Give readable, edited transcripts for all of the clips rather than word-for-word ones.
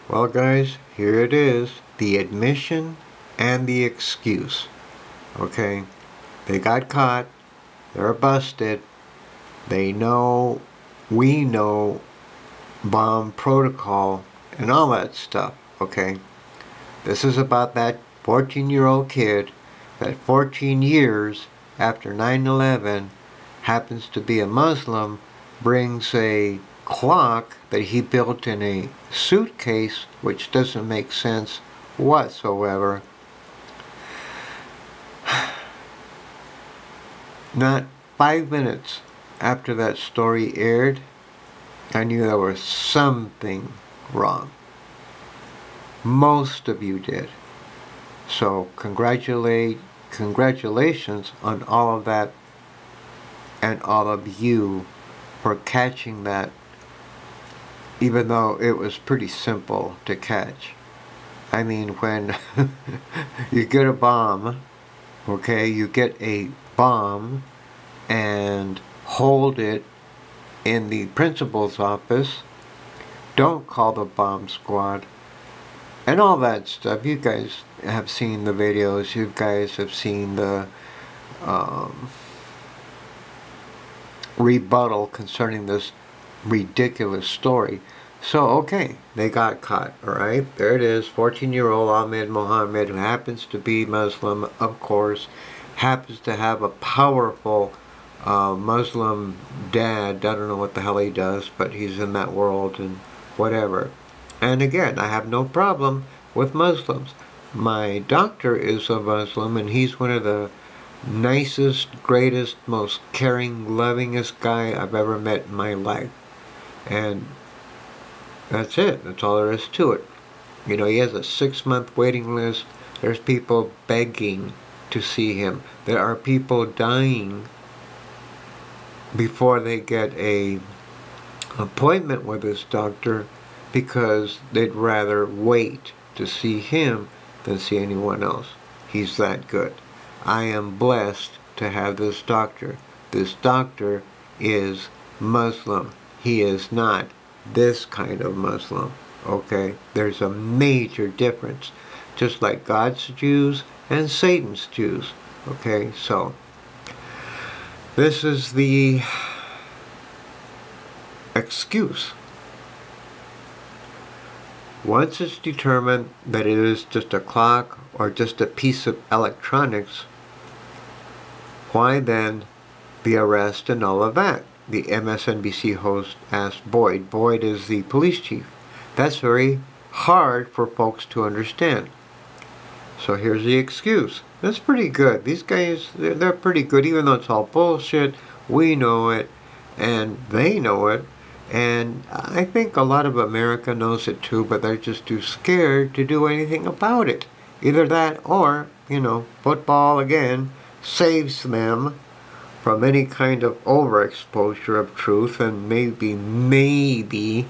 Well, guys, here it is. The admission and the excuse. Okay? They got caught. They're busted. They know, we know bomb protocol and all that stuff. Okay? This is about that 14-year-old kid that 14 years after 9/11 happens to be a Muslim, brings a clock that he built in a suitcase, which doesn't make sense whatsoever. Not 5 minutes after that story aired, I knew there was something wrong. Most of you did. So congratulations on all of that and all of you for catching that, even though it was pretty simple to catch. I mean, when you get a bomb, okay, you get a bomb and hold it in the principal's office, don't call the bomb squad, and all that stuff. You guys have seen the videos, you guys have seen the rebuttal concerning this ridiculous story. So, okay, they got caught, alright? There it is, 14-year-old Ahmed Mohammed, who happens to be Muslim, of course, happens to have a powerful Muslim dad. I don't know what the hell he does, but he's in that world and whatever. And again, I have no problem with Muslims. My doctor is a Muslim, and he's one of the nicest, greatest, most caring, lovingest guy I've ever met in my life. And that's it. That's all there is to it. You know, he has a 6-month waiting list. There's people begging to see him. There are people dying before they get a appointment with this doctor because they'd rather wait to see him than see anyone else. He's that good. I am blessed to have this doctor. This doctor is Muslim. He is not this kind of Muslim. Okay? There's a major difference. Just like God's Jews and Satan's Jews. Okay? So, this is the excuse. Once it's determined that it is just a clock or just a piece of electronics, why then the arrest and all of that? The MSNBC host asked Boyd. Boyd is the police chief. That's very hard for folks to understand. So here's the excuse. That's pretty good. These guys, they're pretty good, even though it's all bullshit. We know it, and they know it. And I think a lot of America knows it too, but they're just too scared to do anything about it. Either that or, you know, football again saves them from any kind of overexposure of truth, and maybe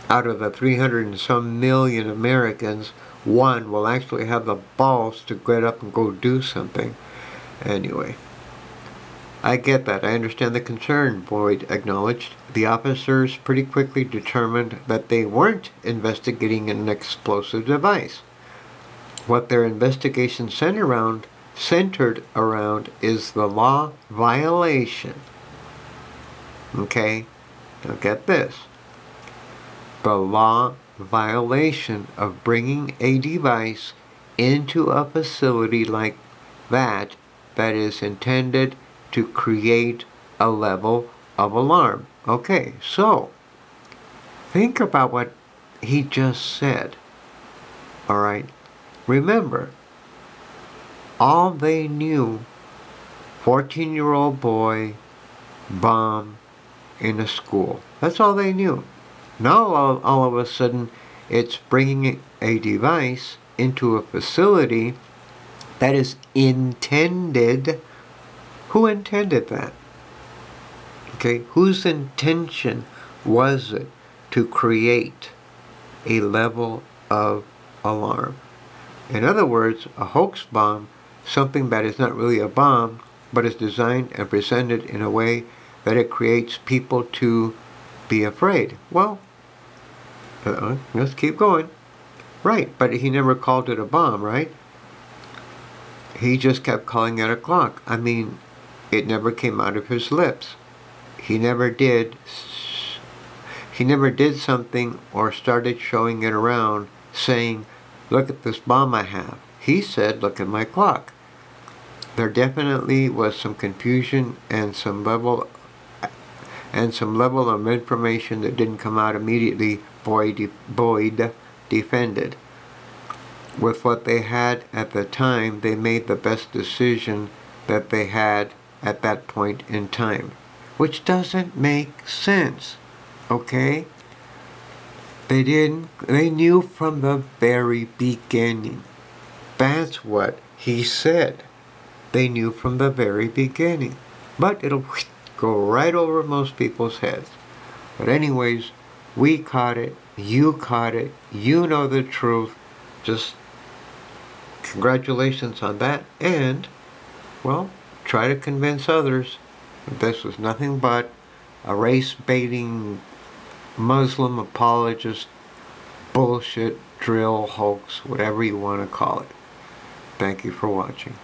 out of the 300 and some million Americans, one will actually have the balls to get up and go do something. Anyway, I get that. I understand the concern, Boyd acknowledged. The officers pretty quickly determined that they weren't investigating an explosive device. What their investigation centered around is the law violation. Okay? Now get this. The law violation of bringing a device into a facility like that is intended to create a level of alarm. Okay, so think about what he just said. Alright? Remember, all they knew, 14-year-old boy, bomb in a school. That's all they knew. Now all of a sudden, it's bringing a device into a facility that is intended. Who intended that? Okay, whose intention was it to create a level of alarm? In other words, a hoax bomb, something that is not really a bomb, but is designed and presented in a way that it creates people to be afraid. Well, Let's keep going. Right, but he never called it a bomb, right? He just kept calling it a clock. I mean, it never came out of his lips. He never did something or started showing it around saying, look at this bomb I have. He said, look at my clock. There definitely was some confusion and some level of information that didn't come out immediately. Boyd defended. With what they had at the time, they made the best decision that they had at that point in time. Which doesn't make sense, okay? They knew from the very beginning. That's what he said. They knew from the very beginning. But it'll go right over most people's heads. But anyways, we caught it. You caught it. You know the truth. Just congratulations on that. And, well, try to convince others that this was nothing but a race-baiting Muslim apologist bullshit drill hoax, whatever you want to call it. Thank you for watching.